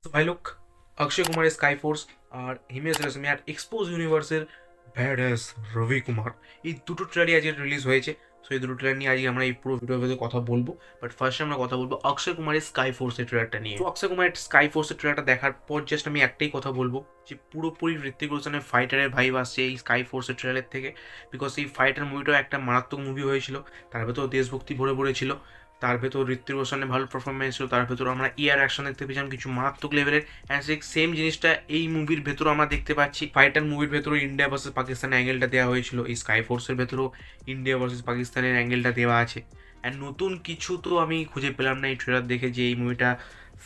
তো ভাই লোক, অক্ষয় কুমারের স্কাই ফোর্স আর হিমেশ রেশমিয়ার এক্সপোজ ইউনিভার্সের ব্যাড অ্যাস রবি কুমার, এই দুটো ট্রেলারই আজকে রিলিজ হয়েছে। সো এই দুটো ট্রেলার নিয়ে আজকে আমরা এই পুরো ভিডিওতে কথা বলবো। বাট ফার্স্টে আমরা কথা বলবো অক্ষয় কুমারের স্কাই ফোর্সের ট্রেলারটা নিয়ে। তো অক্ষয় কুমারের স্কাই ফোর্সের ট্রেলারটা দেখার পর জাস্ট আমি একটাই কথা বলবো যে পুরোপুরি ঋত্বিক রোশনের ফাইটারের ভাইব আসছে এই স্কাই ফোর্সের ট্রেলারের থেকে। বিকজ এই ফাইটার মুভিটাও একটা মারাত্মক মুভি হয়েছিল, তার ভেতর দেশভক্তি ভরে ভরে ছিল, তার ভেতর ঋত্বিক রোশনের ভালো পারফরমেন্স ছিল, তার ভেতর আমরা ইয়ার অ্যাকশন দেখতে পেয়েছিলাম কিছু মারাত্মক লেভেলের। অ্যান্ড সেম জিনিসটা এই মুভির ভেতরও আমরা দেখতে পাচ্ছি। ফাইটার মুভির ভেতরও ইন্ডিয়া ভার্সেস পাকিস্তানের অ্যাঙ্গেলটা দেওয়া হয়েছিল, এই স্কাই ফোর্সের ভেতরেও ইন্ডিয়া ভার্সেস পাকিস্তানের অ্যাঙ্গেলটা দেওয়া আছে। অ্যান্ড নতুন কিছু তো আমি খুঁজে পেলাম না এই ট্রেলার দেখে যে এই মুভিটা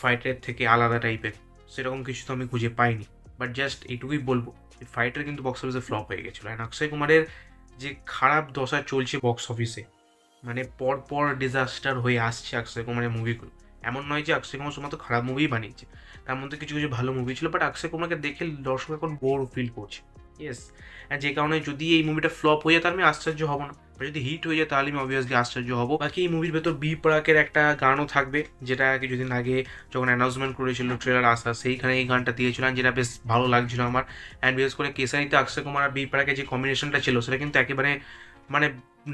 ফাইটারের থেকে আলাদা টাইপের, সেরকম কিছু তো আমি খুঁজে পাইনি। বাট জাস্ট এইটুকুই বলবো যে ফাইটার কিন্তু বক্স অফিসে ফ্লপ হয়ে গেছিলো। অ্যান্ড অক্ষয় কুমারের যে খারাপ দশা চলছে বক্স অফিসে, মানে পর পর ডিজাস্টার হয়ে আসছে অক্ষয় কুমারের মুভিগুলো। এমন নয় যে অক্ষয় কুমার শুধুমাত্র খারাপ মুভিই বানিয়েছে, তার মধ্যে কিছু কিছু ভালো মুভি ছিল। বাট অক্ষয় কুমারকে দেখে দর্শক এখন বোর ফিল করছে। ইয়েস, যে কারণে যদি এই মুভিটা ফ্লপ হয়ে যায় তাহলে আমি আশ্চর্য হব না, বা যদি হিট হয়ে যায় তাহলে আমি অবভিয়াসলি আশ্চর্য হব। বাকি এই মুভির ভেতর বি প্রাকের একটা গানও থাকবে, যেটা কিছুদিন আগে যখন অ্যানাউন্সমেন্ট করেছিল ট্রেলার আসা, সেইখানে এই গানটা দিয়েছিলাম, যেটা বেশ ভালো লাগছিল আমার। অ্যান্ড বিশেষ করে কেসারিতে অক্ষয় কুমার আর বি প্রাকের যে কম্বিনেশনটা ছিল সেটা কিন্তু একেবারে মানে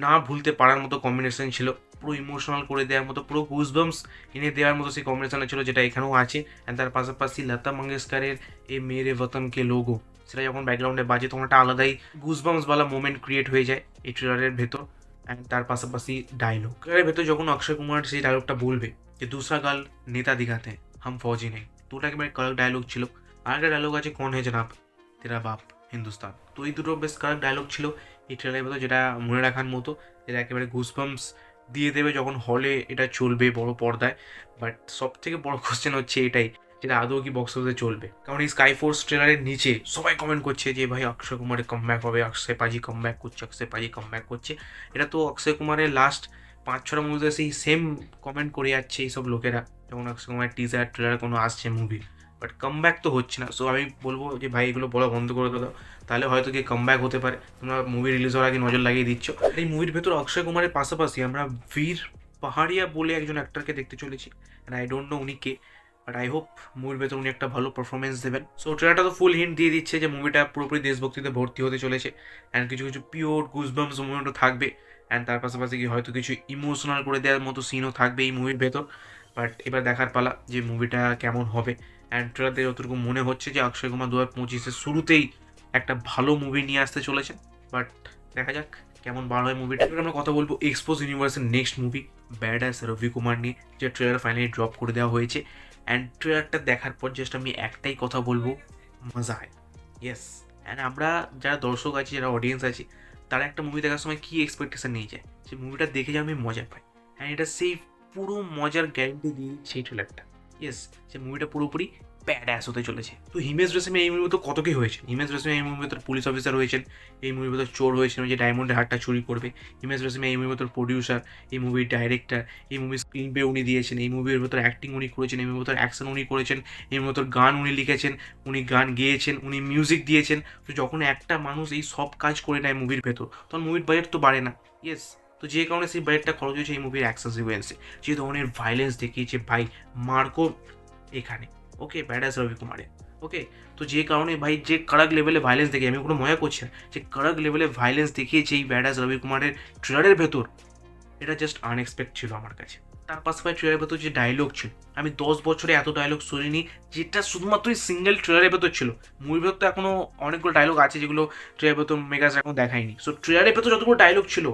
না ভুলতে পারার মতো কম্বিনেশন ছিল। পুরো ইমোশনাল করে দেওয়ার মতো, পুরো গুজবাম্পস এনে দেওয়ার মতো সেই কম্বিনেশনটা ছিল, যেটা এখানেও আছে। অ্যান্ড তার পাশাপাশি লতা মঙ্গেশকরের এ মেরে ওতন কে লোগো, সেটা যখন ব্যাকগ্রাউন্ডে বাজে তখন একটা আলাদাই গুজবাম্পসওয়ালা মোমেন্ট ক্রিয়েট হয়ে যায় এই ট্রেলারের ভেতর। অ্যান্ড তার পাশাপাশি ডায়লগ ট্রেলারের ভেতর যখন অক্ষয় কুমার সেই ডায়লগটা বলবে যে দুসরা গাল নেতা দিখাতে হাম ফৌজি নেই, তো ওটা একেবারে কারেক্ট ডায়লগ ছিল। আর একটা ডায়লগ আছে কোন হে জনাব তেরা বাপ হিন্দুস্তান, তো এই দুটো বেশ কারেক্ট ডায়লগ ছিল এই ট্রেলারের ভেতর, যেটা মনে রাখার মতো, যেটা একেবারে গুজবাম্পস দিয়ে দেবে যখন হলে এটা চলবে বড় পর্দায়। বাট সব থেকে বড় কোশ্চেন হচ্ছে এটাই, যেটা আদৌ কি বক্স অফিসে চলবে। কারণ এই স্কাই ফোর্স ট্রেলারের নিচে সবাই কমেন্ট করছে যে ভাই অক্ষয় কুমারের কামব্যাক হবে, অক্ষয় পাজি কামব্যাক করছে, অক্ষয় পাজি কামব্যাক করছে। এটা তো অক্ষয় কুমারের লাস্ট 5-6টা মুভিতে সেই সেম কমেন্ট করে যাচ্ছে এইসব লোকেরা, যখন অক্ষয় কুমারের টিজার ট্রেলার কোনো আসছে মুভি। বাট কামব্যাক তো হচ্ছে না। সো আমি বলবো যে ভাই এগুলো বলা বন্ধ করে দাও, তাহলে হয়তো কি কামব্যাক হতে পারে। তোমরা মুভি রিলিজ হওয়ার আগে নজর লাগিয়ে দিচ্ছ। এই মুভির ভেতর অক্ষয় কুমারের পাশাপাশি আমরা বীর পাহাড়িয়া বলে একজন অ্যাক্টরকে দেখতে চলেছি। অ্যান্ড আই ডোন্ট নো উনি কে, বাট আই হোপ মুভির ভেতর উনি একটা ভালো পারফরমেন্স দেবেন। সো ট্রেলারটা তো ফুল হিন্ট দিয়ে দিচ্ছে যে মুভিটা পুরোপুরি দেশভক্তিতে ভর্তি হতে চলেছে। অ্যান্ড কিছু কিছু পিওর গুজবাম্পস মুভমেন্টও থাকবে। অ্যান্ড তার পাশাপাশি কি হয়তো কিছু ইমোশনাল করে দেওয়ার মতো সিনও থাকবে এই মুভির ভেতর। বাট এবার দেখার পালা যে মুভিটা কেমন হবে। অ্যান্ড ট্রেলারতে যতটুকু মনে হচ্ছে যে অক্ষয় কুমার 2025-এর শুরুতেই একটা ভালো মুভি নিয়ে আসতে চলেছে। বাট দেখা যাক কেমন বার হয় মুভিটা। এবার আমরা কথা বলবো এক্সপোজ ইউনিভার্সের নেক্সট মুভি ব্যাড অ্যাস রবি কুমার নিয়ে, যে ট্রেলার ফাইনালি ড্রপ করে দেওয়া হয়েছে। অ্যান্ড ট্রেলারটা দেখার পর জাস্ট আমি একটাই কথা বলবো, মজা হয়। ইয়েস, অ্যান্ড আমরা যারা দর্শক আছি, যারা অডিয়েন্স আছি, তারা একটা মুভি দেখার সময় কী এক্সপেকটেশন নিয়ে যায়, সেই মুভিটা দেখে যে আমি মজা পাই। অ্যান্ড এটা সেই পুরো মজার গ্যারেন্টি দিয়ে সেই ট্রেলারটা। ইয়েস, সে মুভিটা পুরোপুরি ব্যাড অ্যাস হতে চলেছে। তো হিমেশ রেশমিয়া এই মুভিতে কত কী হয়েছে। হিমেশ রেশমিয়া এই মুভির ভেতর পুলিশ অফিসার হয়েছেন, এই মুভির ভেতর চোর হয়েছেন, যে ডায়মন্ডের হারটা চুরি করবে। হিমেশ রেশমিয়া এই মুভির ভেতর প্রডিউসার, এই মুভির ডাইরেক্টর, এই মুভির স্ক্রিন প্লে উনি দিয়েছেন, এই মুভির ভেতর অ্যাক্টিং উনি করেছেন, এই মুভির ভেতর অ্যাকশন উনি করেছেন, এই মুভির ভেতর গান উনি লিখেছেন, উনি গান গেয়েছেন, উনি মিউজিক দিয়েছেন। তো যখন একটা মানুষ এই সব কাজ করে নেয় মুভির ভেতর, তখন মুভির বাজেট তো বাড়ে না। ইয়েস, তো যে কারণে সেই বাজেটটা খরচ হয়েছে এই মুভির অ্যাকশন সিকোয়েন্সে। যে ধরনের ভাইলেন্স দেখিয়েছে ভাই, মার্কো এখানে ওকে ব্যাড অ্যাস রবি কুমারে ওকে। তো যে কারণে ভাই যে কড়াক লেভেলে ভাইলেন্স দেখে, আমি কোনো মজা করছি না, যে কড়াক লেভেলে ভাইলেন্স দেখিয়েছে এই ব্যাড অ্যাস রবি কুমারের ট্রেলারের ভেতর, এটা জাস্ট আনএক্সপেক্ট ছিল আমার কাছে। তার পাশাপাশি ট্রেলারের ভেতর যে ডায়লগ ছিল, আমি 10 বছরে এত ডায়লগ শুনিনি, যেটা শুধুমাত্র এই সিঙ্গেল ট্রেলারের ভেতর ছিল। মুভির ভেতর তো এখনও অনেকগুলো ডায়লগ আছে যেগুলো ট্রেলারের ভেতর মেগাস এখন দেখায়নি। সো ট্রেলারের ভেতর যতগুলো ডায়লগ ছিল,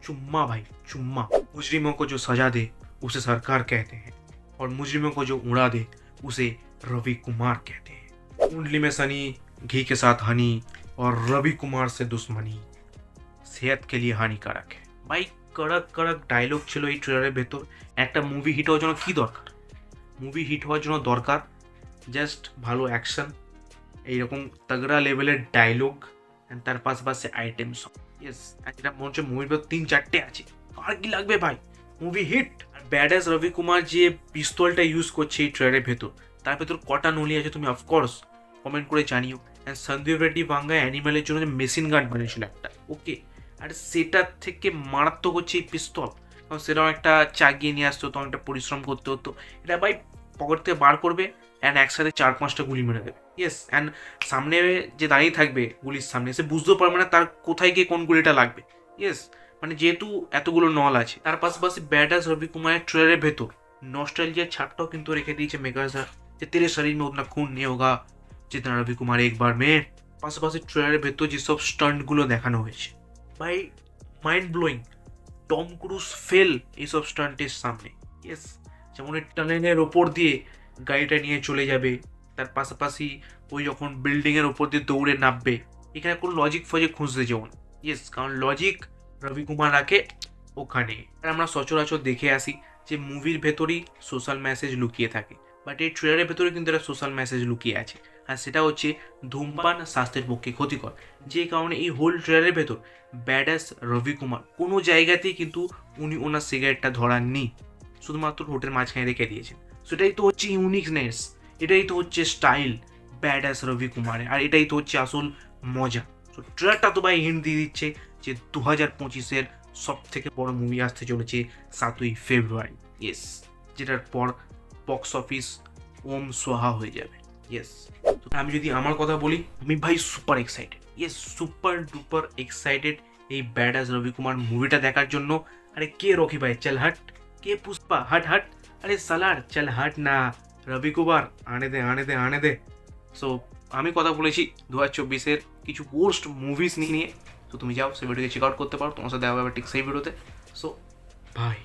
चुम्मा भाई चुम्मा। मुजरिमों को जो सजा दे उसे सरकार कहते हैं, और मुजरिमों को जो उड़ा दे उसे रवि कुमार कहते हैं। कुंडली में सनी, घी के साथ हनी, और रवि कुमार से दुश्मनी सेहत के लिए हानिकारक है। भाई কড়ক কড়ক ডায়লগ ছিল এই ট্রেলারের ভেতর। একটা মুভি হিট হওয়ার জন্য কী দরকার? মুভি হিট হওয়ার জন্য দরকার জাস্ট ভালো অ্যাকশন, এইরকম তাগড়া লেভেলের ডায়লগ, অ্যান্ড তার পাশাপাশি আইটেম সং। ইয়েস, এটা মনে হচ্ছে মুভির ভেতর 3-4টে আছে, আর কি লাগবে ভাই, মুভি হিট। আর ব্যাড অ্যাস রবি কুমার যে পিস্তলটা ইউজ করছে এই ট্রেলারের ভেতর, তার ভেতর কটা নলি আছে তুমি অফকোর্স কমেন্ট করে জানিও। অ্যান্ড সন্দীপ রেড্ডি বাঙ্গা অ্যানিম্যালের জন্য যে মেশিন গান বানিয়েছিল একটা, ওকে, আর সেটার থেকে মারাত্মক হচ্ছে এই পিস্তল। কারণ সেটা অনেকটা চাগিয়ে নিয়ে আসতে হতো, অনেকটা পরিশ্রম করতে হতো। এটা ভাই পকেট থেকে বার করবে অ্যান্ড একসাথে 4-5টা গুলি মেরে দেবে। ইয়েস, অ্যান্ড সামনে যে দাঁড়িয়ে থাকবে গুলির সামনে, সে বুঝতেও পারবে না তার কোথায় গিয়ে কোন গুলিটা লাগবে। ইয়েস, মানে যেহেতু এতগুলো নল আছে। তার পাশাপাশি ব্যাডাস রবি কুমারের ট্রেলারের ভেতর নস্টালজিয়ার ছাপটাও কিন্তু রেখে দিয়েছে মেকার্সরা, যে তেরে শরীর में उतना खून नहीं होगा जितना रवि कुमार एक बार में। পাশাপাশি ট্রেলারের ভেতর যেসব স্টান্টগুলো দেখানো হয়েছে ভাই, mind blowing. Tom Cruise fail এইসব স্টান্টের সামনে। ইয়েস, যেমন ওই টানেলের ওপর দিয়ে গাড়িটা নিয়ে চলে যাবে, তার পাশাপাশি ওই যখন বিল্ডিংয়ের ওপর দিয়ে দৌড়ে নামবে, এখানে কোনো লজিক ফজিক খুঁজতে যেও না। ইয়েস, কারণ লজিক রবি কুমার রাখে ওখানে। আর আমরা সচরাচর দেখে আসি যে মুভির ভেতরেই সোশ্যাল মেসেজ লুকিয়ে থাকে, বাট এই ট্রেলারের ভেতরে কিন্তু একটা সোশ্যাল মেসেজ লুকিয়ে আছে, আর সেটা হচ্ছে ধূমপান স্বাস্থ্যের পক্ষে ক্ষতিকর। যে কারণে এই হোল ট্রেলারের ভেতর ব্যাডাস রবি কুমার কোনো জায়গাতেই কিন্তু উনি ওনার সিগারেটটা ধরাননি, শুধুমাত্র ঠোঁটের মাঝখানে রেখে দিয়েছেন। সেটাই তো হচ্ছে ইউনিকনেস, এটাই তো হচ্ছে স্টাইল ব্যাডাস রবি কুমারের, আর এটাই তো হচ্ছে আসল মজা। তো ট্রেলারটা তো ভাই হিন্ট দিয়ে দিচ্ছে যে 2025-এর সব থেকে বড় মুভি আসতে চলেছে 7ই ফেব্রুয়ারি। ইয়েস, যেটার পর বক্স অফিস ওম সোহা হয়ে যাবে। ইয়েস, তো আমি যদি আমার কথা বলি, আমি ভাই super excited. Yes, super duper excited এই ব্যাডাস রবি কুমার মুভিটা দেখার জন্য। আরে কে রকি ভাই চল হাট, কে পুষ্পা হাট হাট, আরে সালার চল হাট না, রবি কুমার আনে দে আনে দে আনে দে। সো আমি কথা বলেছি 2024-এর কিছু ওয়ার্স্ট মুভিজ নিয়ে। তো তুমি যাও সে ভিডিওকে চেক আউট করতে পারো, তোমার সাথে দেখা হবে ঠিক সেই ভিডিওতে। So by.